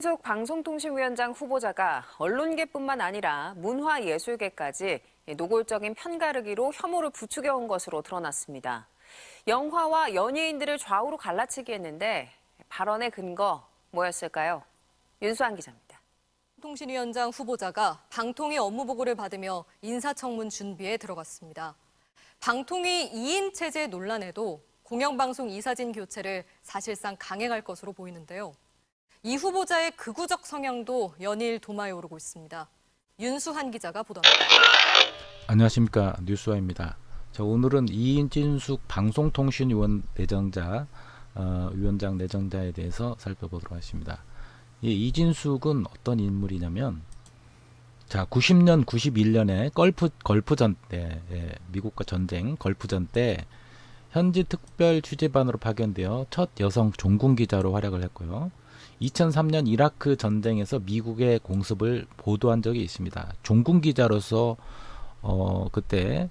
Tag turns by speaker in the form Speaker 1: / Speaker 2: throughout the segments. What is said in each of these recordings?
Speaker 1: 이진숙 방송통신위원장 후보자가 언론계뿐만 아니라 문화예술계까지 노골적인 편가르기로 혐오를 부추겨온 것으로 드러났습니다. 영화와 연예인들을 좌우로 갈라치기 했는데 발언의 근거 뭐였을까요? 윤수한 기자입니다.
Speaker 2: 통신위원장 후보자가 방통위 업무보고를 받으며 인사청문 준비에 들어갔습니다. 방통위 2인 체제 논란에도 공영방송 이사진 교체를 사실상 강행할 것으로 보이는데요. 이 후보자의 극우적 성향도 연일 도마에 오르고 있습니다. 윤수한 기자가 보도합니다.
Speaker 3: 안녕하십니까, 뉴스와입니다. 자, 오늘은 이진숙 방송통신위원 위원장 내정자에 대해서 살펴보도록 하겠습니다. 이진숙은 어떤 인물이냐면, 자, 90년, 91년에 걸프전 때, 미국과 전쟁 걸프전 때 현지 특별 취재반으로 파견되어 첫 여성 종군 기자로 활약을 했고요. 2003년 이라크 전쟁에서 미국의 공습을 보도한 적이 있습니다. 종군 기자로서 그때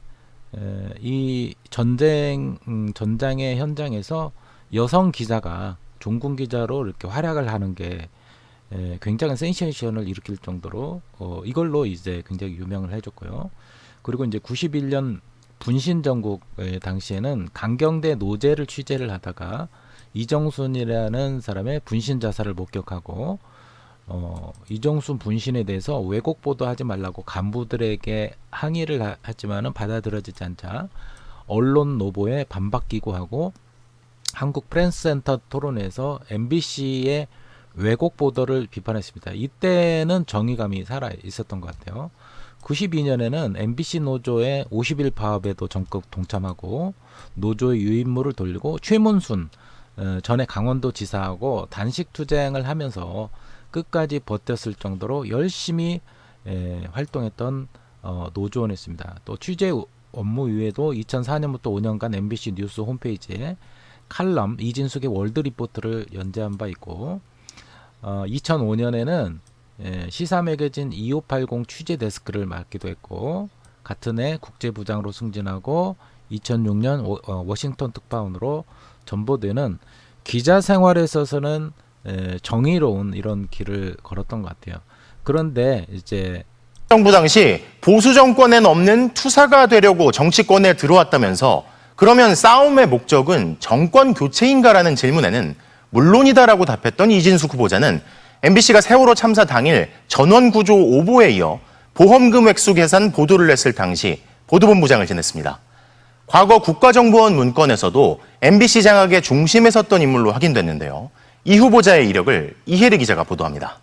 Speaker 3: 이 전장의 현장에서 여성 기자가 종군 기자로 이렇게 활약을 하는 게 굉장한 센세이션을 일으킬 정도로 이걸로 이제 굉장히 유명을 해줬고요. 그리고 이제 91년 분신 정국 당시에는 강경대 노제를 취재를 하다가 이정순이라는 사람의 분신 자살을 목격하고 이정순 분신에 대해서 왜곡 보도하지 말라고 간부들에게 항의를 했지만은 받아들여지지 않자 언론 노보에 반박 기고하고 한국 프레스센터 토론회에서 MBC의 왜곡 보도를 비판했습니다. 이때는 정의감이 살아 있었던 것 같아요. 92년에는 MBC 노조의 50일 파업에도 적극 동참하고 노조의 유인물을 돌리고 최문순 전에 강원도 지사하고 단식 투쟁을 하면서 끝까지 버텼을 정도로 열심히 활동했던 노조원이었습니다. 또 취재 업무 이외에도 2004년부터 5년간 MBC 뉴스 홈페이지에 칼럼 이진숙의 월드 리포트를 연재한 바 있고 2005년에는 시사 매거진 2580 취재 데스크를 맡기도 했고 같은 해 국제부장으로 승진하고 2006년 워싱턴 특파원으로 전보되는 기자 생활에 있어서는 정의로운 이런 길을 걸었던 것 같아요. 그런데 이제
Speaker 4: 정부 당시 보수 정권엔 없는 투사가 되려고 정치권에 들어왔다면서 그러면 싸움의 목적은 정권 교체인가라는 질문에는 물론이다라고 답했던 이진숙 후보자는 MBC가 세월호 참사 당일 전원구조 오보에 이어 보험금 액수 계산 보도를 했을 당시 보도본부장을 지냈습니다. 과거 국가정보원 문건에서도 MBC 장악의 중심에 섰던 인물로 확인됐는데요. 이 후보자의 이력을 이혜리 기자가 보도합니다.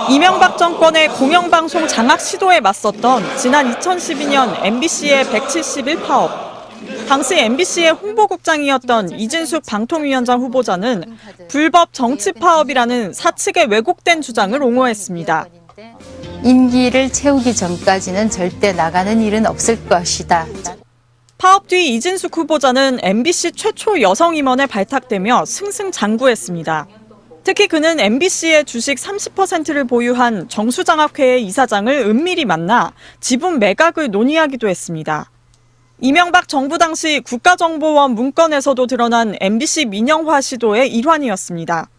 Speaker 5: 이명박 정권의 공영방송 장악 시도에 맞섰던 지난 2012년 MBC의 171 파업. 당시 MBC의 홍보국장이었던 이진숙 방통위원장 후보자는 불법 정치 파업이라는 사측의 왜곡된 주장을 옹호했습니다.
Speaker 6: 임기를 채우기 전까지는 절대 나가는 일은 없을 것이다.
Speaker 5: 파업 뒤 이진숙 후보자는 MBC 최초 여성 임원에 발탁되며 승승장구했습니다. 특히 그는 MBC의 주식 30%를 보유한 정수장학회의 이사장을 은밀히 만나 지분 매각을 논의하기도 했습니다. 이명박 정부 당시 국가정보원 문건에서도 드러난 MBC 민영화 시도의 일환이었습니다.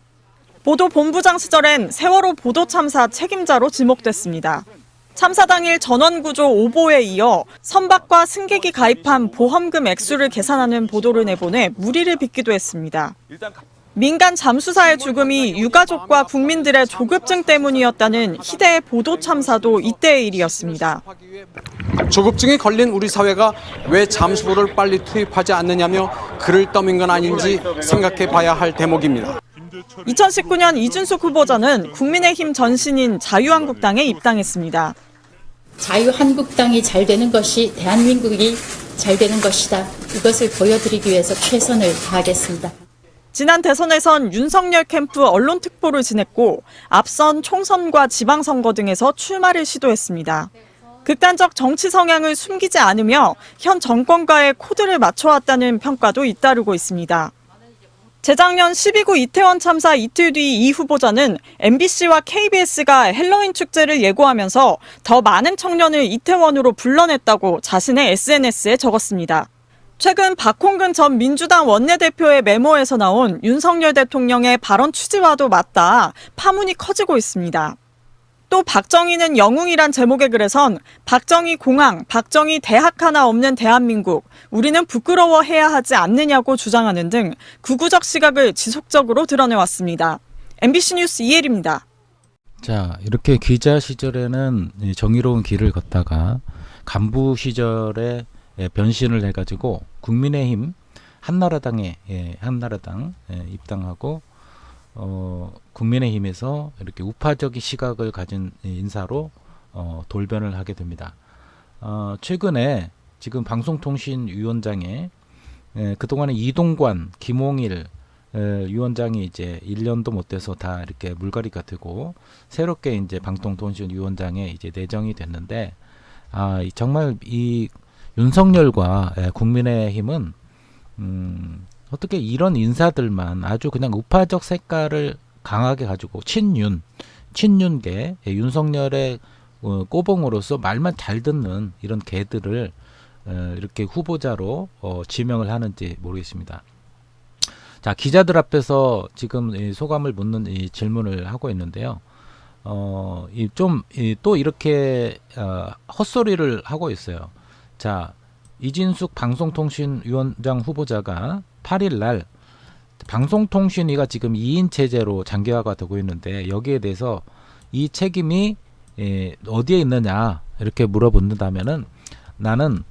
Speaker 5: 보도본부장 시절엔 세월호 보도 참사 책임자로 지목됐습니다. 참사 당일 전원구조 오보에 이어 선박과 승객이 가입한 보험금 액수를 계산하는 보도를 내보내 물의를 빚기도 했습니다. 민간 잠수사의 죽음이 유가족과 국민들의 조급증 때문이었다는 희대의 보도 참사도 이때의 일이었습니다.
Speaker 7: 조급증이 걸린 우리 사회가 왜 잠수부를 빨리 투입하지 않느냐며 글을 떠민 건 아닌지 생각해 봐야 할 대목입니다.
Speaker 5: 2019년 이준숙 후보자는 국민의힘 전신인 자유한국당에 입당했습니다.
Speaker 8: 자유한국당이 잘 되는 것이 대한민국이 잘 되는 것이다. 이것을 보여드리기 위해서 최선을 다하겠습니다.
Speaker 5: 지난 대선에선 윤석열 캠프 언론특보를 지냈고 앞선 총선과 지방선거 등에서 출마를 시도했습니다. 극단적 정치 성향을 숨기지 않으며 현 정권과의 코드를 맞춰왔다는 평가도 잇따르고 있습니다. 재작년 12구 이태원 참사 이틀 뒤 이 후보자는 MBC와 KBS가 헬로윈 축제를 예고하면서 더 많은 청년을 이태원으로 불러냈다고 자신의 SNS에 적었습니다. 최근 박홍근 전 민주당 원내대표의 메모에서 나온 윤석열 대통령의 발언 취지와도 맞닿아 파문이 커지고 있습니다. 또 박정희는 영웅이란 제목의 글에선 박정희 공항, 박정희 대학 하나 없는 대한민국, 우리는 부끄러워해야 하지 않느냐고 주장하는 등 극우적 시각을 지속적으로 드러내왔습니다. MBC 뉴스 이혜리입니다.
Speaker 3: 자, 이렇게 기자 시절에는 정의로운 길을 걷다가 간부 시절에 변신을 해가지고 국민의힘 한나라당 입당하고 국민의힘에서 이렇게 우파적인 시각을 가진 인사로 돌변을 하게 됩니다. 최근에 지금 방송통신위원장에 그동안에 이동관, 김홍일 위원장이 이제 1년도 못 돼서 다 이렇게 물갈이가 되고 새롭게 이제 방송통신위원장에 이제 내정이 됐는데 정말 이 윤석열과 국민의힘은 어떻게 이런 인사들만 아주 그냥 우파적 색깔을 강하게 가지고 친윤계 윤석열의 꼬봉으로서 말만 잘 듣는 이런 개들을 이렇게 후보자로 지명을 하는지 모르겠습니다. 자, 기자들 앞에서 지금 이 소감을 묻는 이 질문을 하고 있는데요. 또 이렇게 헛소리를 하고 있어요. 자, 이진숙 방송통신위원장 후보자가 8일 날 방송통신위가 지금 2인 체제로 장기화가 되고 있는데 여기에 대해서 이 책임이 어디에 있느냐 이렇게 물어본다면은 나는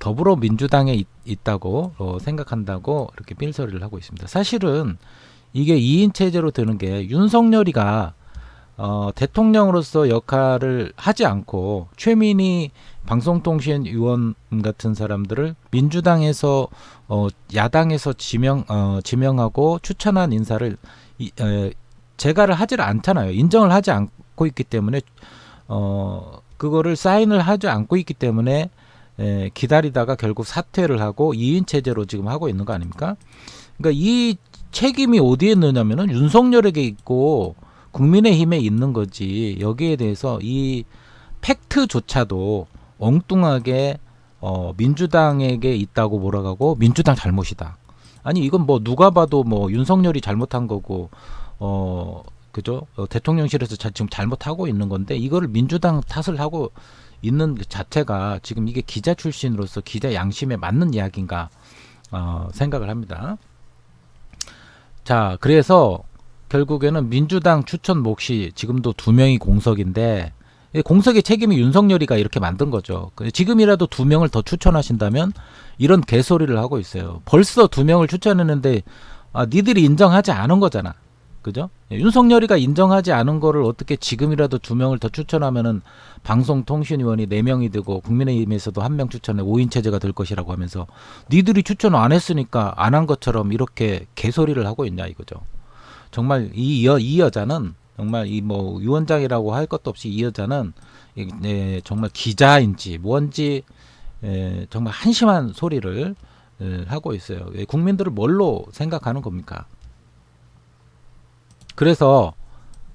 Speaker 3: 더불어민주당에 있다고 생각한다고 이렇게 삘소리를 하고 있습니다. 사실은 이게 2인 체제로 되는 게 윤석열이가 대통령으로서 역할을 하지 않고 최민희 방송통신위원 같은 사람들을 민주당에서 야당에서 지명하고 추천한 인사를 제가를 하질 않잖아요. 인정을 하지 않고 있기 때문에 그거를 사인을 하지 않고 있기 때문에 기다리다가 결국 사퇴를 하고 2인 체제로 지금 하고 있는 거 아닙니까? 그러니까 이 책임이 어디에 있느냐면은 윤석열에게 있고 국민의힘에 있는 거지. 여기에 대해서 이 팩트조차도 엉뚱하게 민주당에게 있다고 몰아가고 민주당 잘못이다. 아니 이건 뭐 누가 봐도 뭐 윤석열이 잘못한 거고 그죠? 대통령실에서 지금 잘못하고 있는 건데 이거를 민주당 탓을 하고 있는 그 자체가 지금 이게 기자 출신으로서 기자 양심에 맞는 이야기인가 생각을 합니다. 자, 그래서 결국에는 민주당 추천 몫이 지금도 2명이 공석인데 공석의 책임이 윤석열이가 이렇게 만든 거죠. 지금이라도 2명을 더 추천하신다면 이런 개소리를 하고 있어요. 벌써 2명을 추천했는데 니들이 인정하지 않은 거잖아. 그죠? 윤석열이가 인정하지 않은 거를 어떻게 지금이라도 2명을 더 추천하면은 방송통신위원이 4명이 되고 국민의힘에서도 1명 추천해 5인 체제가 될 것이라고 하면서 니들이 추천 안 했으니까 안 한 것처럼 이렇게 개소리를 하고 있냐 이거죠. 정말 이 여자는 정말 이 뭐 위원장이라고 할 것도 없이 이 여자는 정말 기자인지 뭔지 정말 한심한 소리를 하고 있어요. 국민들을 뭘로 생각하는 겁니까? 그래서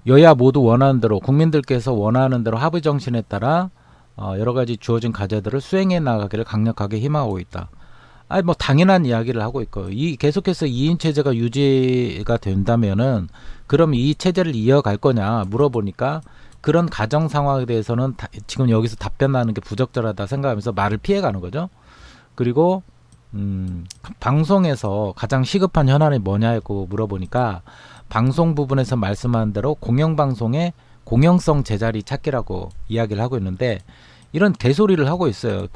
Speaker 3: 여야 모두 원하는 대로 국민들께서 원하는 대로 합의 정신에 따라 여러 가지 주어진 과제들을 수행해 나가기를 강력하게 희망하고 있다. 뭐 당연한 이야기를 하고 있고 계속해서 2인 체제가 유지가 된다면은 그럼 이 체제를 이어갈 거냐 물어보니까 그런 가정 상황에 대해서는 지금 여기서 답변하는 게 부적절하다 생각하면서 말을 피해가는 거죠. 그리고 방송에서 가장 시급한 현안이 뭐냐고 물어보니까 방송 부분에서 말씀한 대로 공영방송의 공영성 제자리 찾기라고 이야기를 하고 있는데 이런 개소리를 하고 있어요.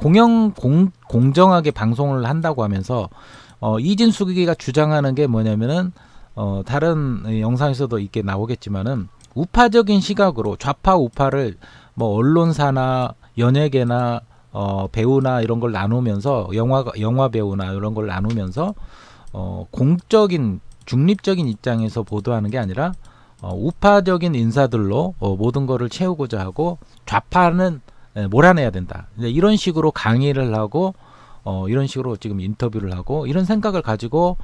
Speaker 3: 공정하게 방송을 한다고 하면서 이진숙이가 주장하는 게 뭐냐면은 다른 영상에서도 이렇게 나오겠지만은 우파적인 시각으로 좌파 우파를 뭐 언론사나 연예계나 배우나 이런 걸 나누면서 영화 배우나 이런 걸 나누면서 공적인 중립적인 입장에서 보도하는 게 아니라 우파적인 인사들로 모든 거를 채우고자 하고 좌파는 몰아내야 된다. 이런 식으로 강의를 하고 이런 식으로 지금 인터뷰를 하고 이런 생각을 가지고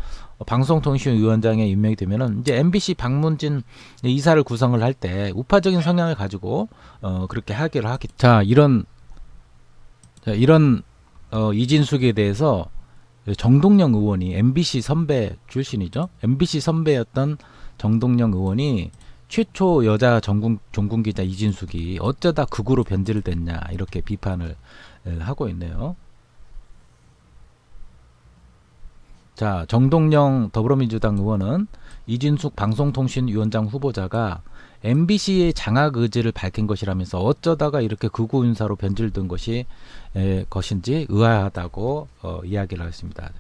Speaker 3: 방송통신위원장에 임명이 되면은 이제 MBC 박문진 이사를 구성을 할 때 우파적인 성향을 가지고 그렇게 하기로 하겠죠. 자, 이런 이진숙에 대해서 정동영 의원이 MBC 선배 출신이죠. MBC 선배였던 정동영 의원이 최초 여자 종군 기자 이진숙이 어쩌다 극우로 변질됐냐 이렇게 비판을 하고 있네요. 자, 정동영 더불어민주당 의원은 이진숙 방송통신위원장 후보자가 MBC의 장악 의지를 밝힌 것이라면서 어쩌다가 이렇게 극우 인사로 변질된 것인지 의아하다고 이야기를 했습니다.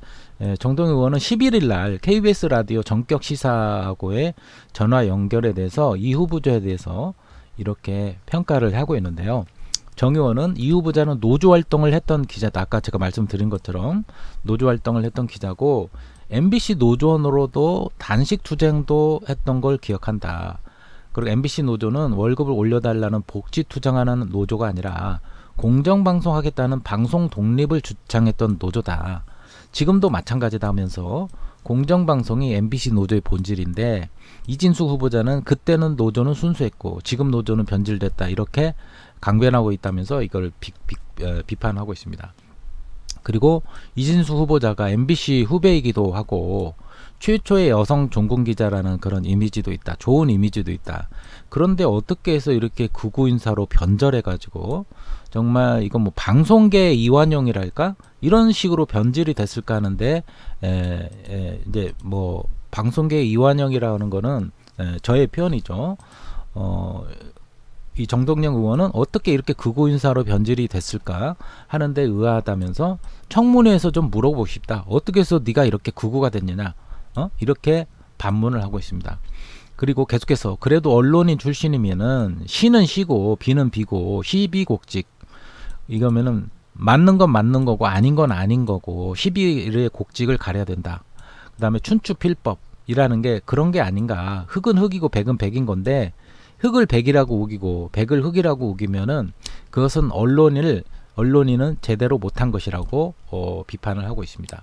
Speaker 3: 정동영 의원은 11일 날 KBS 라디오 전격 시사하고의 전화 연결에 대해서 이 후보자에 대해서 이렇게 평가를 하고 있는데요. 정 의원은 이 후보자는 노조 활동을 했던 기자다. 아까 제가 말씀드린 것처럼 노조 활동을 했던 기자고 MBC 노조원으로도 단식 투쟁도 했던 걸 기억한다. 그리고 MBC 노조는 월급을 올려달라는 복지 투쟁하는 노조가 아니라 공정방송하겠다는 방송 독립을 주창했던 노조다. 지금도 마찬가지다 하면서 공정방송이 MBC 노조의 본질인데 이진숙 후보자는 그때는 노조는 순수했고 지금 노조는 변질됐다. 이렇게 강변하고 있다면서 이걸 비판하고 있습니다. 그리고 이진숙 후보자가 MBC 후배이기도 하고 최초의 여성 종군 기자라는 그런 이미지도 있다. 좋은 이미지도 있다. 그런데 어떻게 해서 이렇게 극우 인사로 변절해가지고 정말 이건 뭐 방송계 이완용이랄까 이런 식으로 변질이 됐을까 하는데 이제 뭐 방송계 이완용이라는 거는 저의 표현이죠. 이 정동영 의원은 어떻게 이렇게 극우 인사로 변질이 됐을까 하는데 의아하다면서 청문회에서 좀 물어보고 싶다. 어떻게 해서 네가 이렇게 극우가 됐느냐? 이렇게 반문을 하고 있습니다. 그리고 계속해서 그래도 언론인 출신이면은 시는 시고 비는 비고 시비곡직 이거면은 맞는 건 맞는 거고 아닌 건 아닌 거고 시비의 곡직을 가려야 된다. 그다음에 춘추필법이라는 게 그런 게 아닌가. 흑은 흑이고 백은 백인 건데 흑을 백이라고 우기고 백을 흑이라고 우기면은 그것은 언론인은 제대로 못한 것이라고 비판을 하고 있습니다.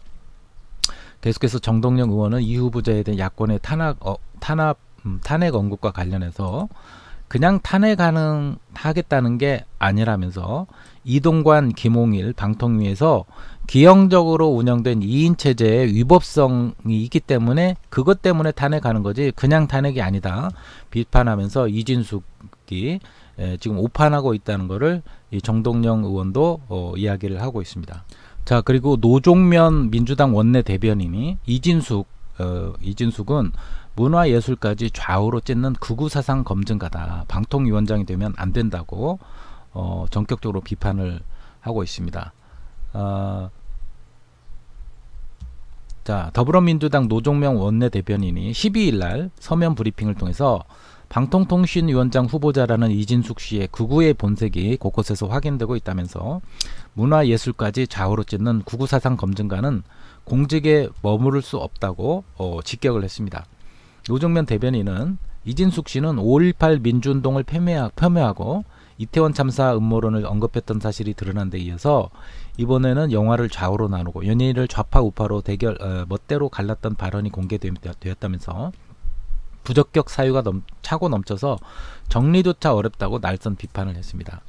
Speaker 3: 계속해서 정동영 의원은 이 후보자에 대한 야권의 탄핵 언급과 관련해서 그냥 탄핵하겠다는 게 아니라면서 이동관, 김홍일 방통위에서 기형적으로 운영된 2인 체제의 위법성이 있기 때문에 그것 때문에 탄핵하는 거지 그냥 탄핵이 아니다. 비판하면서 이진숙이 지금 오판하고 있다는 거를 이 정동영 의원도 이야기를 하고 있습니다. 자, 그리고 노종면 민주당 원내 대변인이 이진숙은 문화예술까지 좌우로 찢는 극우 사상 검증가다. 방통위원장이 되면 안 된다고 전격적으로 비판을 하고 있습니다. 자, 더불어민주당 노종면 원내대변인이 12일 날 서면 브리핑을 통해서 방통통신위원장 후보자라는 이진숙 씨의 극우의 본색이 곳곳에서 확인되고 있다면서 문화예술까지 좌우로 찢는 극우 사상 검증가는 공직에 머무를 수 없다고 직격을 했습니다. 노종면 대변인은 이진숙 씨는 5.18 민주운동을 폄훼하고 이태원 참사 음모론을 언급했던 사실이 드러난 데 이어서 이번에는 영화를 좌우로 나누고 연예인을 좌파 우파로 멋대로 갈랐던 발언이 공개되었다면서 부적격 사유가 차고 넘쳐서 정리조차 어렵다고 날선 비판을 했습니다.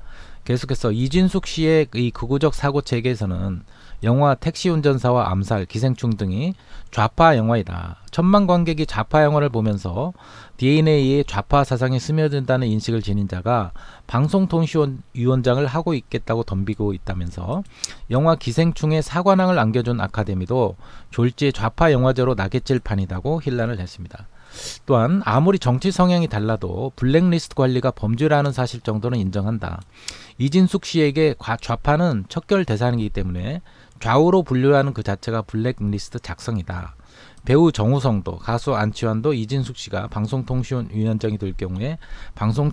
Speaker 3: 계속해서 이진숙 씨의 이 극우적 사고 체계에서는 영화 택시 운전사와 암살, 기생충 등이 좌파 영화이다. 천만 관객이 좌파 영화를 보면서 DNA에 좌파 사상이 스며든다는 인식을 지닌 자가 방송통신위원장을 하고 있겠다고 덤비고 있다면서 영화 기생충에 사관왕을 안겨준 아카데미도 졸지에 좌파 영화제로 낙엣질 판이다고 힐난을 했습니다. 또한 아무리 정치 성향이 달라도 블랙리스트 관리가 범죄라는 사실 정도는 인정한다. 이진숙 씨에게 좌파는 척결 대상이기 때문에 좌우로 분류하는 그 자체가 블랙리스트 작성이다. 배우 정우성도 가수 안치환도 이진숙 씨가 방송통신위원장이 될 경우에 방송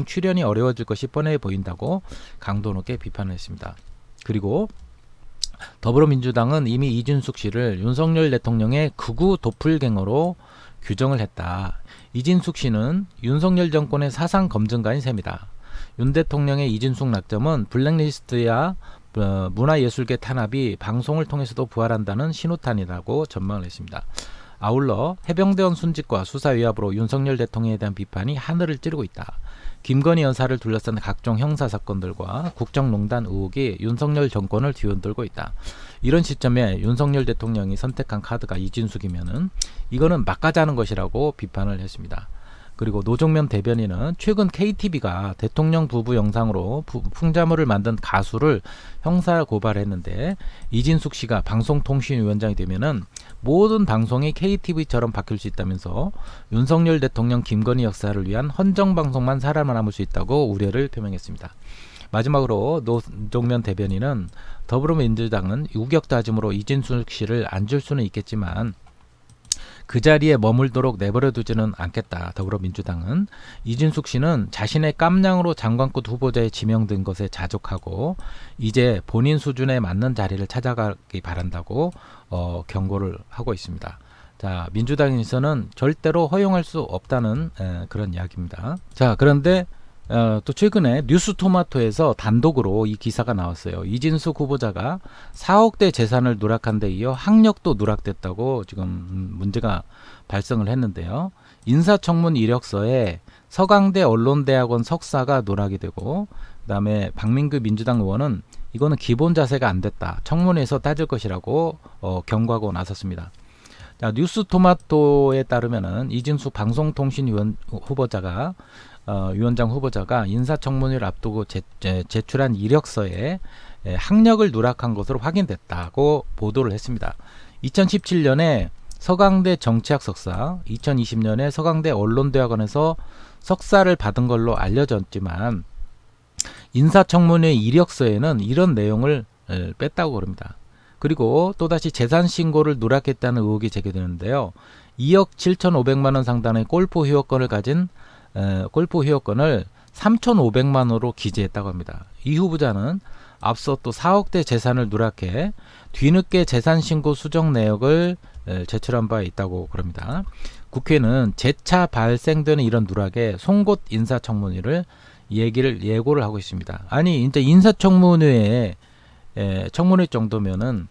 Speaker 3: 출연이 어려워질 것이 뻔해 보인다고 강도 높게 비판을 했습니다. 그리고 더불어민주당은 이미 이진숙 씨를 윤석열 대통령의 극우 도플갱어로 규정을 했다. 이진숙 씨는 윤석열 정권의 사상 검증가인 셈이다. 윤 대통령의 이진숙 낙점은 블랙리스트야 문화예술계 탄압이 방송을 통해서도 부활한다는 신호탄이라고 전망을 했습니다. 아울러 해병대원 순직과 수사 위압으로 윤석열 대통령에 대한 비판이 하늘을 찌르고 있다. 김건희 여사를 둘러싼 각종 형사 사건들과 국정농단 의혹이 윤석열 정권을 뒤흔들고 있다. 이런 시점에 윤석열 대통령이 선택한 카드가 이진숙이면은 이거는 막가자는 것이라고 비판을 했습니다. 그리고 노종면 대변인은 최근 KTV가 대통령 부부 영상으로 풍자물을 만든 가수를 형사 고발했는데 이진숙 씨가 방송통신위원장이 되면은 모든 방송이 KTV처럼 바뀔 수 있다면서 윤석열 대통령 김건희 역사를 위한 헌정방송만 살아남을 수 있다고 우려를 표명했습니다. 마지막으로 노종면 대변인은 더불어민주당은 우격다짐으로 이진숙 씨를 안 줄 수는 있겠지만 그 자리에 머물도록 내버려두지는 않겠다. 더불어민주당은 이진숙 씨는 자신의 깜냥으로 장관급 후보자에 지명된 것에 자족하고 이제 본인 수준에 맞는 자리를 찾아가기 바란다고 경고를 하고 있습니다. 자, 민주당에서는 절대로 허용할 수 없다는 그런 이야기입니다. 자, 그런데 또 최근에 뉴스토마토에서 단독으로 이 기사가 나왔어요. 이진숙 후보자가 4억대 재산을 누락한 데 이어 학력도 누락됐다고 지금 문제가 발생을 했는데요. 인사청문 이력서에 서강대 언론대학원 석사가 누락이 되고 그다음에 박민규 민주당 의원은 이거는 기본 자세가 안 됐다. 청문회에서 따질 것이라고 경고하고 나섰습니다. 자, 뉴스토마토에 따르면은 이진숙 방송통신위원 후보자가 위원장 후보자가 인사청문회를 앞두고 제출한 이력서에 학력을 누락한 것으로 확인됐다고 보도를 했습니다. 2017년에 서강대 정치학 석사, 2020년에 서강대 언론대학원에서 석사를 받은 걸로 알려졌지만 인사청문회 이력서에는 이런 내용을 뺐다고 그럽니다. 그리고 또다시 재산 신고를 누락했다는 의혹이 제기되는데요. 2억 7,500만 원 상당의 골프 회원권을 가진 골프 회원권을 3,500만원으로 기재했다고 합니다. 이 후보자는 앞서 또 4억대 재산을 누락해 뒤늦게 재산신고 수정 내역을 제출한 바 있다고 그럽니다. 국회는 재차 발생되는 이런 누락에 송곳 인사청문회를 예고를 하고 있습니다. 아니 이제 인사청문회에 청문회 정도면은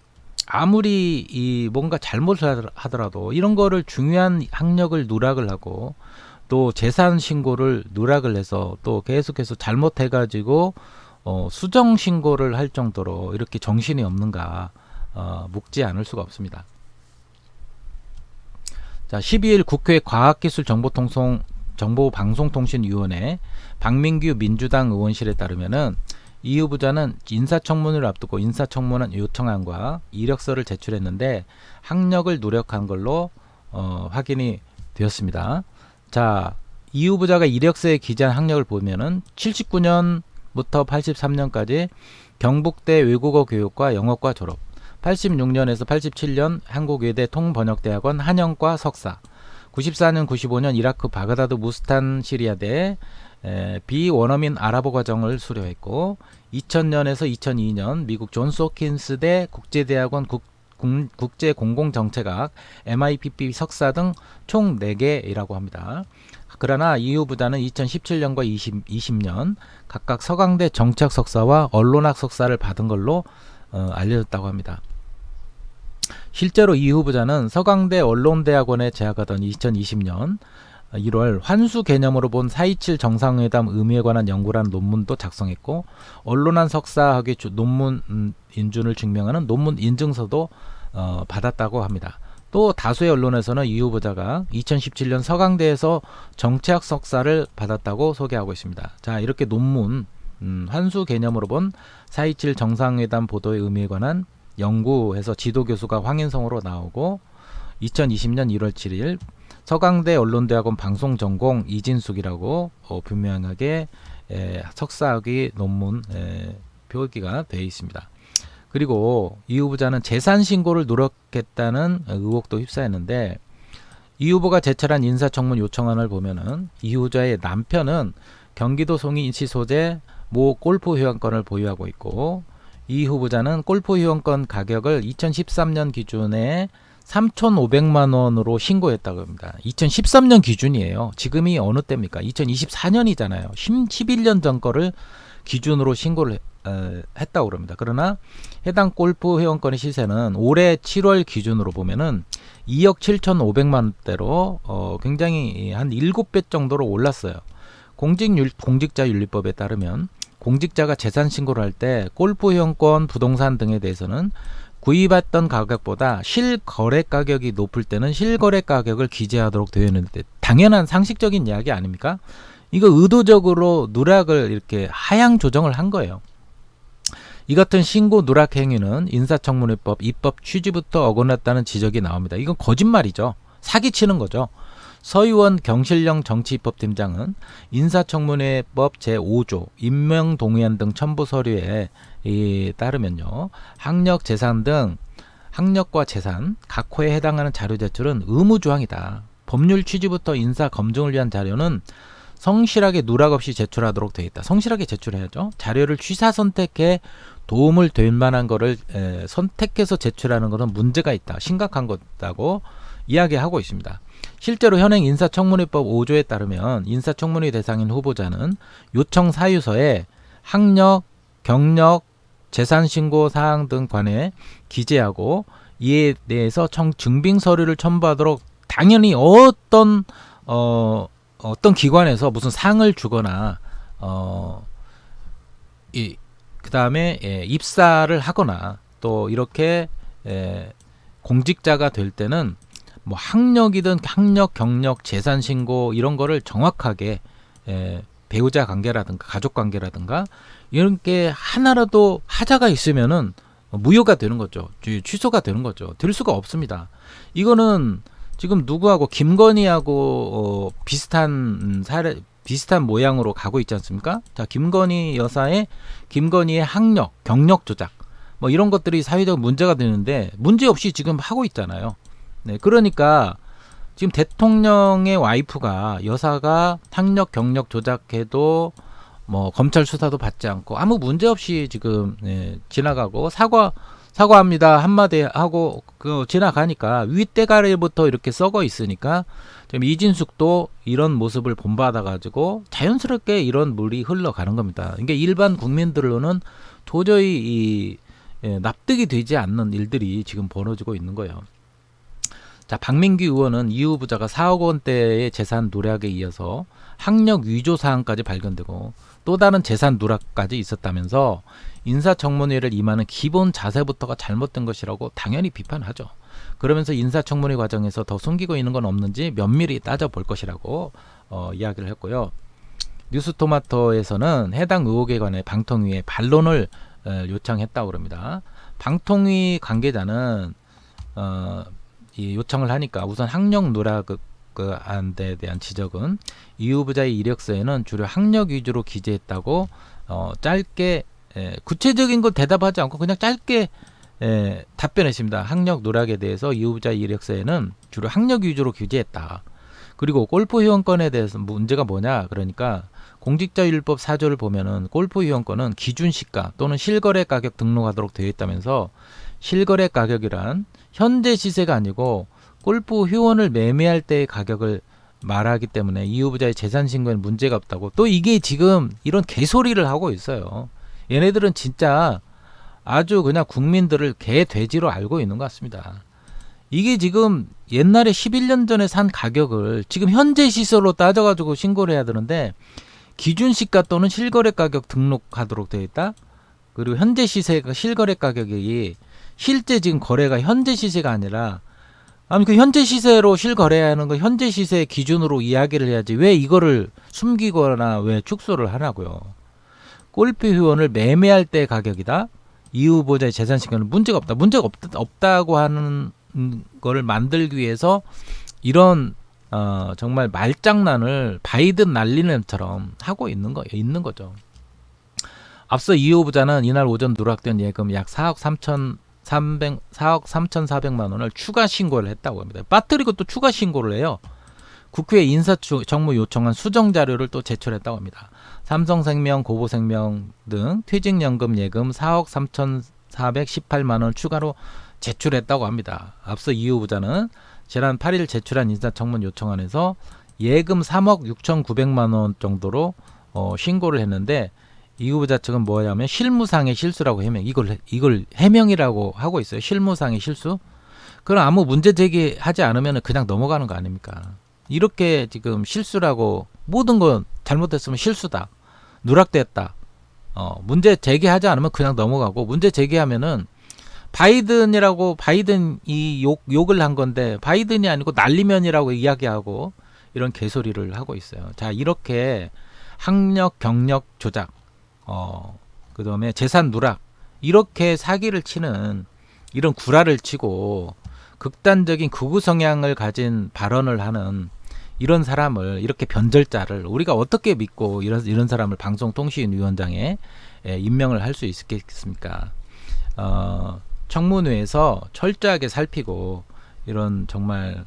Speaker 3: 아무리 이 뭔가 잘못을 하더라도 이런 거를 중요한 학력을 누락을 하고 또 재산 신고를 누락을 해서 또 계속해서 잘못해가지고 수정 신고를 할 정도로 이렇게 정신이 없는가 묻지 않을 수가 없습니다. 자, 12일 국회 과학기술정보방송통신위원회 박민규 민주당 의원실에 따르면은 이 후보자는 인사청문회를 앞두고 인사청문회 요청안과 이력서를 제출했는데 학력을 누락한 걸로 확인이 되었습니다. 자, 이 후보자가 이력서에 기재한 학력을 보면은 79년부터 83년까지 경북대 외국어 교육과 영어과 졸업, 86년에서 87년 한국외대 통번역대학원 한영과 석사, 94년 95년 이라크 바그다드 무스탄 시리아대 비원어민 아랍어 과정을 수료했고 2000년에서 2002년 미국 존스 홉킨스대 국제대학원 국제공공정책학 MIPP 석사 등 총 4개이라고 합니다. 그러나 이 후보자는 2017년과 20년 각각 서강대 정치학 석사와 언론학 석사를 받은 걸로 알려졌다고 합니다. 실제로 이 후보자는 서강대 언론대학원에 재학하던 2020년 1월 환수 개념으로 본 4.27 정상회담 의미에 관한 연구라는 논문도 작성했고 언론학 석사학위 논문 인준을 증명하는 논문 인증서도 받았다고 합니다. 또 다수의 언론에서는 이 후보자가 2017년 서강대에서 정치학 석사를 받았다고 소개하고 있습니다. 자, 이렇게 논문 환수 개념으로 본 4.27 정상회담 보도의 의미에 관한 연구해서 지도교수가 황인성으로 나오고 2020년 1월 7일 서강대 언론대학원 방송전공 이진숙이라고 분명하게 석사학위 논문 표기가 되어 있습니다. 그리고 이 후보자는 재산 신고를 누락했다는 의혹도 휩싸였는데 이 후보가 제출한 인사청문 요청안을 보면은 이 후보자의 남편은 경기도 송인시 소재 모 골프 회원권을 보유하고 있고 이 후보자는 골프 회원권 가격을 2013년 기준에 3,500만 원으로 신고했다고 합니다. 2013년 기준이에요. 지금이 어느 때입니까? 2024년이잖아요. 11년 전 거를 기준으로 신고를 했다고 그럽니다. 그러나 해당 골프 회원권의 시세는 올해 7월 기준으로 보면은 2억 7,500만 원대로 굉장히 한 7배 정도로 올랐어요. 공직자윤리법에 따르면 공직자가 재산 신고를 할 때 골프 회원권, 부동산 등에 대해서는 구입했던 가격보다 실거래 가격이 높을 때는 실거래 가격을 기재하도록 되어 있는데, 당연한 상식적인 이야기 아닙니까? 이거 의도적으로 누락을 이렇게 하향 조정을 한 거예요. 이 같은 신고 누락 행위는 인사청문회법 입법 취지부터 어긋났다는 지적이 나옵니다. 이건 거짓말이죠. 사기치는 거죠. 서유원 경실령 정치입법팀장은 인사청문회법 제5조 임명동의안 등 첨부 서류에 따르면요, 학력과 재산 각 호에 해당하는 자료 제출은 의무조항이다. 법률 취지부터 인사 검증을 위한 자료는 성실하게 누락 없이 제출하도록 되어 있다. 성실하게 제출해야죠. 자료를 취사 선택해 도움을 될 만한 거를 선택해서 제출하는 것은 문제가 있다. 심각한 거다고 이야기하고 있습니다. 실제로 현행 인사청문회법 5조에 따르면 인사청문회 대상인 후보자는 요청 사유서에 학력, 경력, 재산신고 사항 등 관해 기재하고 이에 대해서 증빙 서류를 첨부하도록, 당연히 어떤 기관에서 무슨 상을 주거나 그 다음에 입사를 하거나 또 이렇게 공직자가 될 때는 뭐 학력이든 학력, 경력, 재산 신고 이런 거를 정확하게 배우자 관계라든가 가족 관계라든가 이런 게 하나라도 하자가 있으면은 무효가 되는 거죠. 취소가 되는 거죠. 될 수가 없습니다. 이거는 지금 누구하고 김건희하고 비슷한 모양으로 가고 있지 않습니까? 자, 김건희의 학력, 경력 조작 뭐 이런 것들이 사회적 문제가 되는데 문제 없이 지금 하고 있잖아요. 네, 그러니까 지금 대통령의 와이프가 여사가 학력, 경력 조작해도 뭐 검찰 수사도 받지 않고 아무 문제 없이 지금 지나가고 사과합니다 한마디 하고 지나가니까 윗대가리부터 이렇게 썩어 있으니까 지금 이진숙도 이런 모습을 본받아 가지고 자연스럽게 이런 물이 흘러가는 겁니다. 그러니까 일반 국민들로는 도저히 납득이 되지 않는 일들이 지금 벌어지고 있는 거예요. 자, 박민규 의원은 이 후보자가 4억 원대의 재산 누락에 이어서 학력 위조 사항까지 발견되고 또 다른 재산 누락까지 있었다면서 인사청문회를 임하는 기본 자세부터가 잘못된 것이라고 당연히 비판하죠. 그러면서 인사청문회 과정에서 더 숨기고 있는 건 없는지 면밀히 따져볼 것이라고 이야기를 했고요. 뉴스토마토에서는 해당 의혹에 관해 방통위에 반론을 요청했다고 합니다. 방통위 관계자는 이 요청을 하니까 우선 학력 누락에 대한 지적은 이 후보자의 이력서에는 주로 학력 위주로 기재했다고 짧게 구체적인 걸 대답하지 않고 그냥 짧게 답변했습니다. 학력 누락에 대해서 이 후보자의 이력서에는 주로 학력 위주로 기재했다. 그리고 골프 회원권에 대해서 문제가 뭐냐, 그러니까 공직자윤리법 4조를 보면은 골프 회원권은 기준 시가 또는 실거래 가격 등록하도록 되어 있다면서 실거래 가격이란 현재 시세가 아니고 골프 회원을 매매할 때의 가격을 말하기 때문에 이 후보자의 재산 신고에는 문제가 없다고, 또 이게 지금 이런 개소리를 하고 있어요. 얘네들은 진짜 아주 그냥 국민들을 개 돼지로 알고 있는 것 같습니다. 이게 지금 옛날에 11년 전에 산 가격을 지금 현재 시세로 따져가지고 신고를 해야 되는데 기준 시가 또는 실거래 가격 등록하도록 되어 있다. 그리고 현재 시세가 실거래 가격이 실제 지금 거래가 현재 시세가 아니라 그 현재 시세로 실거래하는 거 현재 시세 기준으로 이야기를 해야지 왜 이거를 숨기거나 왜 축소를 하냐고요. 골프 회원을 매매할 때 가격이다. 이 후보자의 재산 신고는 문제가 없다고 하는 거를 만들기 위해서 이런 정말 말장난을 바이든 날리는처럼 하고 있는 거죠. 앞서 이 후보자는 이날 오전 누락된 예금 약 4억 3,400만 원을 추가 신고를 했다고 합니다. 빠뜨리고 또 추가 신고를 해요. 국회에 인사청무 요청한 수정 자료를 또 제출했다고 합니다. 삼성생명, 고보생명 등 퇴직연금 예금 4억 3,418만 원 추가로 제출했다고 합니다. 앞서 이 후보자는 지난 8일 제출한 인사청문 요청안에서 예금 3억 6,900만 원 정도로 신고를 했는데 이 후보자 측은 뭐냐면 실무상의 실수라고 해명. 이걸 해명이라고 하고 있어요. 실무상의 실수. 그럼 아무 문제 제기하지 않으면 그냥 넘어가는 거 아닙니까? 이렇게 지금 실수라고 모든 건 잘못했으면 실수다. 누락됐다. 문제 제기하지 않으면 그냥 넘어가고 문제 제기하면은 바이든이 욕을 한 건데 바이든이 아니고 날리면이라고 이야기하고 이런 개소리를 하고 있어요. 자, 이렇게 학력, 경력 조작, 그다음에 재산 누락 이렇게 사기를 치는 이런 구라를 치고 극단적인 극우 성향을 가진 발언을 하는 이런 사람을 이렇게 변절자를 우리가 어떻게 믿고 이런 사람을 방송통신위원장에 임명을 할 수 있겠습니까? 청문회에서 철저하게 살피고 이런 정말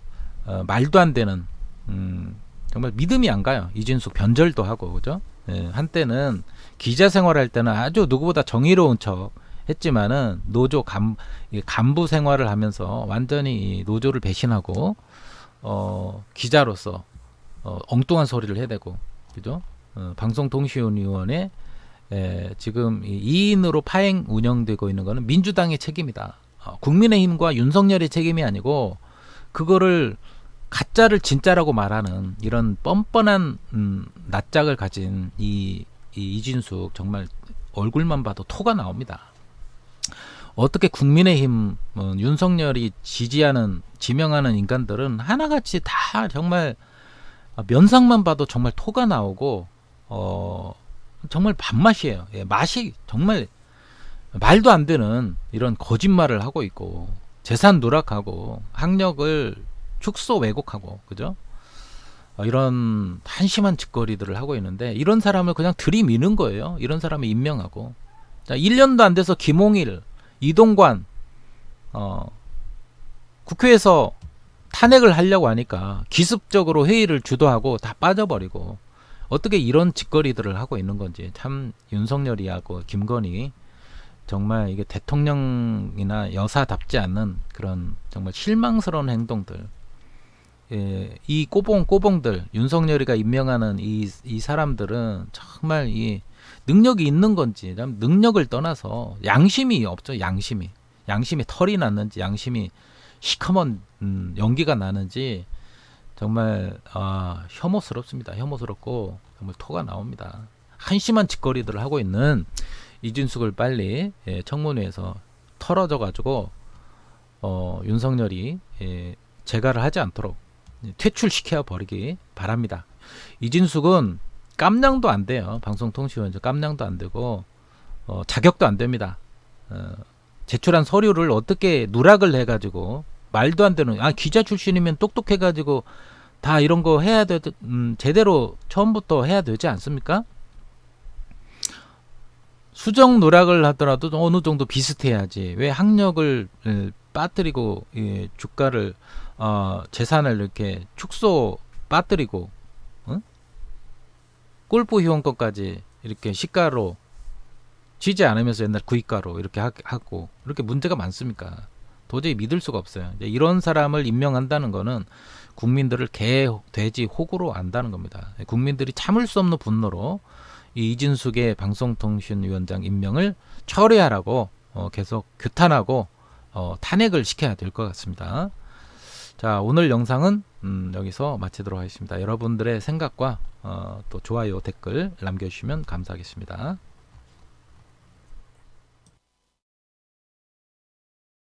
Speaker 3: 말도 안 되는 정말 믿음이 안 가요. 이진숙 변절도 하고 그죠? 한때는 기자 생활할 때는 아주 누구보다 정의로운 척 했지만은 노조 간부 생활을 하면서 완전히 노조를 배신하고 기자로서 엉뚱한 소리를 해대고 그죠? 방송통신위원회 지금 2인으로 파행 운영되고 있는 거는 민주당의 책임이다. 국민의힘과 윤석열의 책임이 아니고 그거를 가짜를 진짜라고 말하는 이런 뻔뻔한 낯짝을 가진 이 이진숙 정말 얼굴만 봐도 토가 나옵니다. 어떻게 국민의힘 윤석열이 지명하는 인간들은 하나같이 다 정말 면상만 봐도 정말 토가 나오고 정말 밥맛이에요. 맛이 정말 말도 안 되는 이런 거짓말을 하고 있고 재산 누락하고 학력을 축소 왜곡하고 그죠? 이런 한심한 짓거리들을 하고 있는데 이런 사람을 그냥 들이미는 거예요. 이런 사람을 임명하고 자 1년도 안 돼서 김홍일, 이동관 국회에서 탄핵을 하려고 하니까 기습적으로 회의를 주도하고 다 빠져버리고 어떻게 이런 짓거리들을 하고 있는 건지 참 윤석열이하고 김건희 정말 이게 대통령이나 여사답지 않는 그런 정말 실망스러운 행동들 이 꼬봉들 윤석열이가 임명하는 이 사람들은 정말 이 능력이 있는 건지 능력을 떠나서 양심이 없죠. 양심이 털이 났는지 양심이 시커먼 연기가 나는지 정말 혐오스럽습니다. 혐오스럽고 정말 토가 나옵니다. 한심한 짓거리들을 하고 있는 이진숙을 빨리 청문회에서 털어져 가지고 윤석열이 재가를 하지 않도록 퇴출시켜 버리기 바랍니다. 이진숙은 깜냥도 안 돼요. 방송통신위원장 깜냥도 안 되고 자격도 안 됩니다. 제출한 서류를 어떻게 누락을 해가지고 말도 안 되는 기자 출신이면 똑똑해가지고 다 이런 거 해야 제대로 처음부터 해야 되지 않습니까? 수정 누락을 하더라도 어느 정도 비슷해야지 왜 학력을 빠뜨리고 주가를 재산을 이렇게 축소 빠뜨리고 골프 회원권까지 이렇게 시가로 지지 않으면서 옛날 구입가로 이렇게 하고 이렇게 문제가 많습니까? 도저히 믿을 수가 없어요. 이런 사람을 임명한다는 거는 국민들을 개, 돼지, 호구로 안다는 겁니다. 국민들이 참을 수 없는 분노로 이 이진숙의 방송통신위원장 임명을 철회하라고 계속 규탄하고 탄핵을 시켜야 될 것 같습니다. 자, 오늘 영상은 여기서 마치도록 하겠습니다. 여러분들의 생각과 또 좋아요, 댓글 남겨주시면 감사하겠습니다.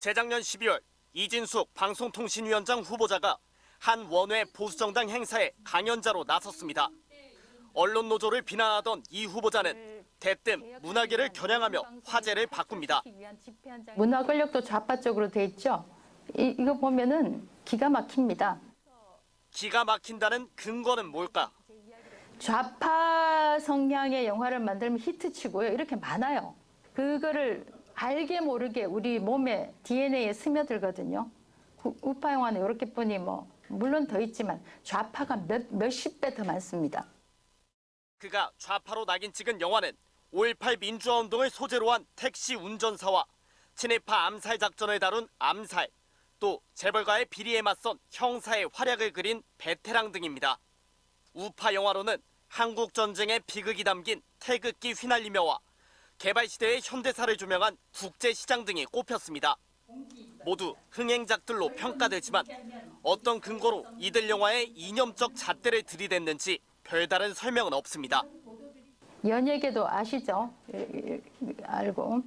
Speaker 9: 재작년 12월 이진숙 방송통신위원장 후보자가 한 원외 보수정당 행사에 강연자로 나섰습니다. 언론 노조를 비난하던 이 후보자는 대뜸 문화계를 겨냥하며 화제를 바꿉니다.
Speaker 8: 문화 권력도 좌파 쪽으로 돼 있죠. 이거 보면은 기가 막힙니다.
Speaker 9: 기가 막힌다는 근거는 뭘까?
Speaker 8: 좌파 성향의 영화를 만들면 히트치고요. 이렇게 많아요. 그거를 알게 모르게 우리 몸에 DNA에 스며들거든요. 우파 영화는 이렇게 보니 물론 더 있지만 좌파가 몇십 배 더 많습니다.
Speaker 9: 그가 좌파로 낙인 찍은 영화는 5.18 민주화 운동을 소재로 한 택시 운전사와 친일파 암살 작전을 다룬 암살, 또 재벌가의 비리에 맞선 형사의 활약을 그린 베테랑 등입니다. 우파 영화로는 한국 전쟁의 비극이 담긴 태극기 휘날리며와 개발 시대의 현대사를 조명한 국제시장 등이 꼽혔습니다. 모두 흥행작들로 평가되지만 어떤 근거로 이들 영화에 이념적 잣대를 들이댔는지 별다른 설명은 없습니다.
Speaker 8: 연예계도 아시죠? 알고.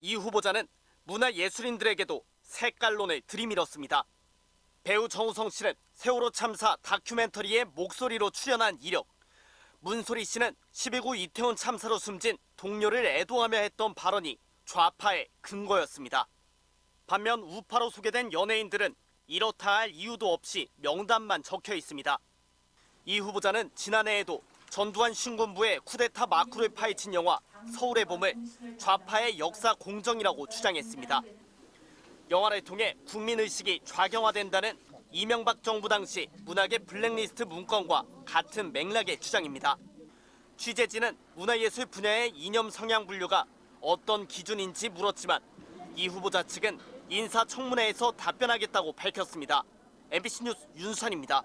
Speaker 9: 이 후보자는 문화예술인들에게도 색깔론을 들이밀었습니다. 배우 정우성 씨는 세월호 참사 다큐멘터리에 목소리로 출연한 이력, 문소리 씨는 12구 이태원 참사로 숨진 동료를 애도하며 했던 발언이 좌파의 근거였습니다. 반면 우파로 소개된 연예인들은 이렇다 할 이유도 없이 명단만 적혀 있습니다. 이 후보자는 지난해에도 전두환 신군부의 쿠데타 마쿠를 파헤친 영화 서울의 봄을 좌파의 역사 공정이라고 주장했습니다. 영화를 통해 국민의식이 좌경화된다는 이명박 정부 당시 문학의 블랙리스트 문건과 같은 맥락의 주장입니다. 취재진은 문화예술 분야의 이념 성향 분류가 어떤 기준인지 물었지만 이 후보자 측은 인사청문회에서 답변하겠다고 밝혔습니다. MBC 뉴스 윤수환입니다.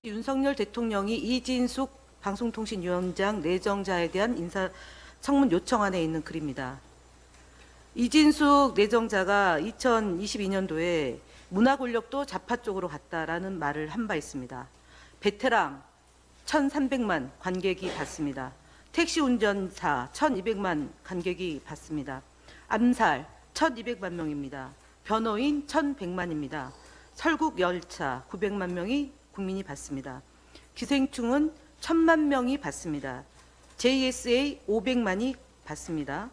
Speaker 10: 윤석열 대통령이 이진숙 방송통신위원장 내정자에 대한 인사청문 요청안에 있는 글입니다. 이진숙 내정자가 2022년도에 문화 권력도 좌파 쪽으로 갔다라는 말을 한 바 있습니다. 베테랑 1,300만 관객이 봤습니다. 택시 운전사 1,200만 관객이 봤습니다. 암살 1,200만 명입니다. 변호인 1,100만입니다. 설국 열차 900만 명이 국민이 봤습니다. 기생충은 1,000만 명이 봤습니다. JSA 500만이 봤습니다.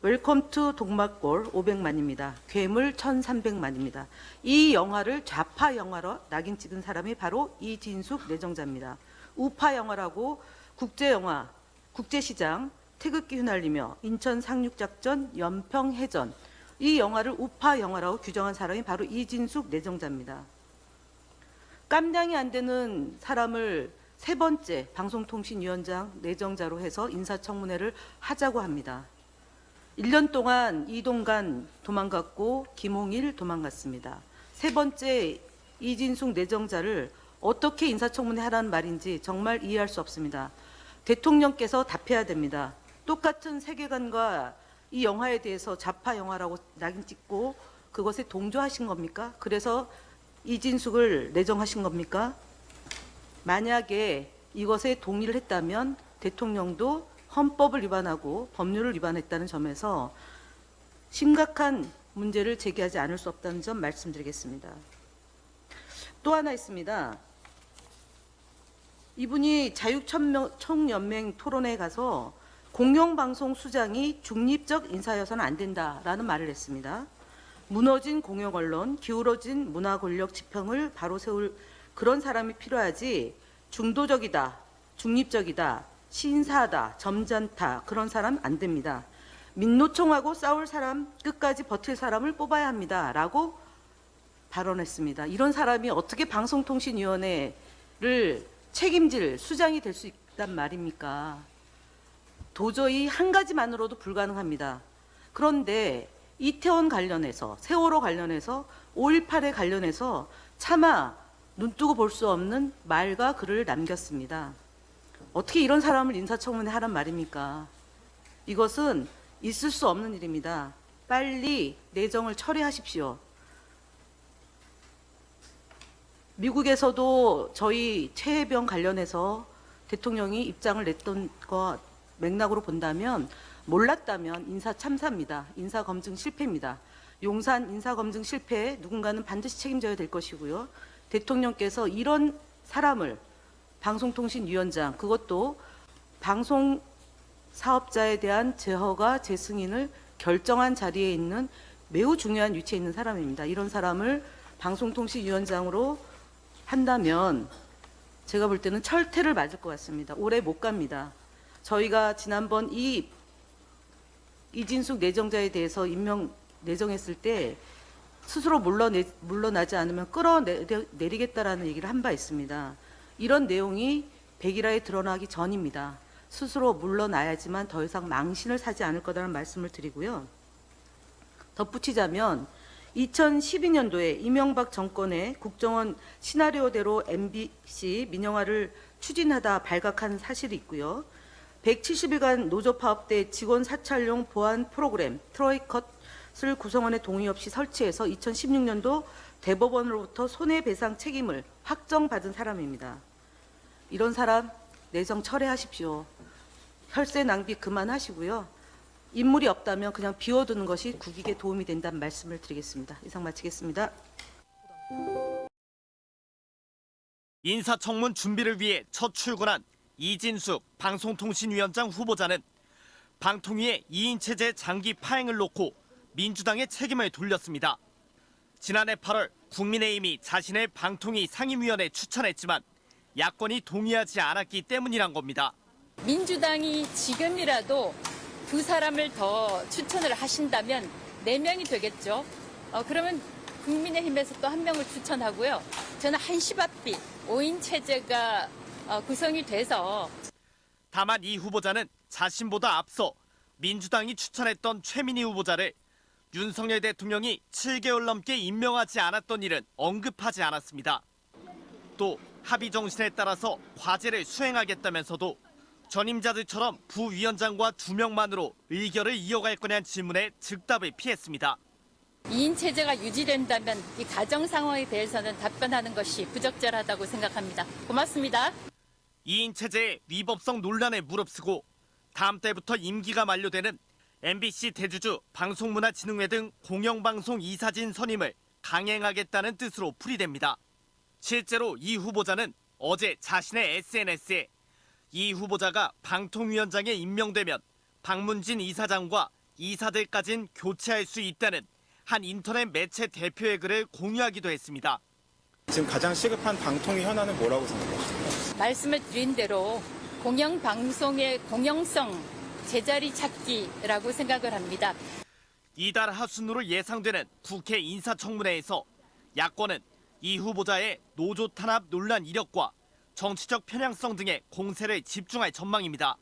Speaker 10: 웰컴 투 동막골 500만입니다. 괴물 1,300만입니다. 이 영화를 좌파 영화로 낙인 찍은 사람이 바로 이진숙 내정자입니다. 우파 영화라고 국제영화, 국제시장, 태극기 휘날리며 인천 상륙작전, 연평해전 이 영화를 우파 영화라고 규정한 사람이 바로 이진숙 내정자입니다. 깜냥이 안 되는 사람을 세 번째 방송통신위원장 내정자로 해서 인사청문회를 하자고 합니다. 1년 동안 이동관 도망갔고 김홍일 도망갔습니다. 세 번째 이진숙 내정자를 어떻게 인사청문회 하라는 말인지 정말 이해할 수 없습니다. 대통령께서 답해야 됩니다. 똑같은 세계관과 이 영화에 대해서 좌파 영화라고 낙인 찍고 그것에 동조하신 겁니까? 그래서 이진숙을 내정하신 겁니까? 만약에 이것에 동의를 했다면 대통령도 헌법을 위반하고 법률을 위반했다는 점에서 심각한 문제를 제기하지 않을 수 없다는 점 말씀드리겠습니다. 또 하나 있습니다. 이분이 자유총연맹 토론회에 가서 공영방송 수장이 중립적 인사여서는 안 된다라는 말을 했습니다. 무너진 공영언론, 기울어진 문화권력 지평을 바로 세울 그런 사람이 필요하지 중도적이다, 중립적이다, 신사하다, 점잖다 그런 사람 안 됩니다. 민노총하고 싸울 사람, 끝까지 버틸 사람을 뽑아야 합니다. 라고 발언했습니다. 이런 사람이 어떻게 방송통신위원회를 책임질 수장이 될 수 있단 말입니까? 도저히 한 가지만으로도 불가능합니다. 그런데 이태원 관련해서, 세월호 관련해서, 5.18에 관련해서 차마 눈뜨고 볼 수 없는 말과 글을 남겼습니다. 어떻게 이런 사람을 인사청문회 하란 말입니까? 이것은 있을 수 없는 일입니다. 빨리 내정을 처리하십시오. 미국에서도 저희 최혜병 관련해서 대통령이 입장을 냈던 것 맥락으로 본다면 몰랐다면 인사 참사입니다. 인사 검증 실패입니다. 용산 인사 검증 실패에 누군가는 반드시 책임져야 될 것이고요. 대통령께서 이런 사람을 방송통신위원장 그것도 방송 사업자에 대한 재허가 재승인을 결정한 자리에 있는 매우 중요한 위치에 있는 사람입니다. 이런 사람을 방송통신위원장으로 한다면 제가 볼 때는 철퇴를 맞을 것 같습니다. 오래 못 갑니다. 저희가 지난번 이진숙 내정자에 대해서 임명 내정했을 때 스스로 물러나지 않으면 끌어내리겠다라는 얘기를 한 바 있습니다. 이런 내용이 백일화에 드러나기 전입니다. 스스로 물러나야지만 더 이상 망신을 사지 않을 거라는 말씀을 드리고요. 덧붙이자면 2012년도에 이명박 정권의 국정원 시나리오대로 MBC 민영화를 추진하다 발각한 사실이 있고요. 170일간 노조 파업 때 직원 사찰용 보안 프로그램 트로이컷을 구성원의 동의 없이 설치해서 2016년도 대법원으로부터 손해배상 책임을 확정받은 사람입니다. 이런 사람 내정 철회하십시오. 혈세 낭비 그만하시고요. 인물이 없다면 그냥 비워두는 것이 국익에 도움이 된다는 말씀을 드리겠습니다. 이상 마치겠습니다.
Speaker 9: 인사청문 준비를 위해 첫 출근한 이진숙 방송통신위원장 후보자는 방통위의 2인 체제 장기 파행을 놓고 민주당의 책임을 돌렸습니다. 지난해 8월 국민의힘이 자신을 방통위 상임위원에 추천했지만 야권이 동의하지 않았기 때문이란 겁니다.
Speaker 11: 민주당이 지금이라도 두 사람을 더 추천을 하신다면 4명이 되겠죠. 그러면 국민의힘에서 또 1명을 추천하고요. 저는 한시바삐 5인 체제가 구성이 돼서.
Speaker 9: 다만 이 후보자는 자신보다 앞서 민주당이 추천했던 최민희 후보자를 윤석열 대통령이 7개월 넘게 임명하지 않았던 일은 언급하지 않았습니다. 또 합의 정신에 따라서 과제를 수행하겠다면서도 전임자들처럼 부위원장과 2명만으로 의결을 이어갈 거냐는 질문에 즉답을 피했습니다.
Speaker 11: 2인 체제가 유지된다면 이 가정 상황에 대해서는 답변하는 것이 부적절하다고 생각합니다. 고맙습니다.
Speaker 9: 2인 체제의 위법성 논란에 무릅쓰고 다음 달부터 임기가 만료되는 MBC 대주주 방송문화진흥회 등 공영방송 이사진 선임을 강행하겠다는 뜻으로 풀이됩니다. 실제로 이 후보자는 어제 자신의 SNS에 이 후보자가 방통위원장에 임명되면 박문진 이사장과 이사들까진 교체할 수 있다는 한 인터넷 매체 대표의 글을 공유하기도 했습니다.
Speaker 12: 지금 가장 시급한 방통위 현안은 뭐라고 생각하십니까?
Speaker 11: 말씀을 드린 대로 공영방송의 공영성 제자리 찾기라고 생각을 합니다.
Speaker 9: 이달 하순으로 예상되는 국회 인사청문회에서 야권은 이 후보자의 노조 탄압 논란 이력과 정치적 편향성 등의 공세를 집중할 전망입니다.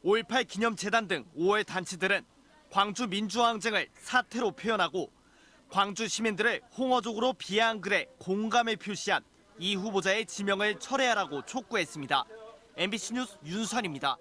Speaker 9: 5.18 기념재단 등 5월 단체들은 광주 민주항쟁을 사태로 표현하고 광주 시민들을 홍어족으로 비하한 글에 공감을 표시한 이 후보자의 지명을 철회하라고 촉구했습니다. MBC 뉴스 윤수환입니다.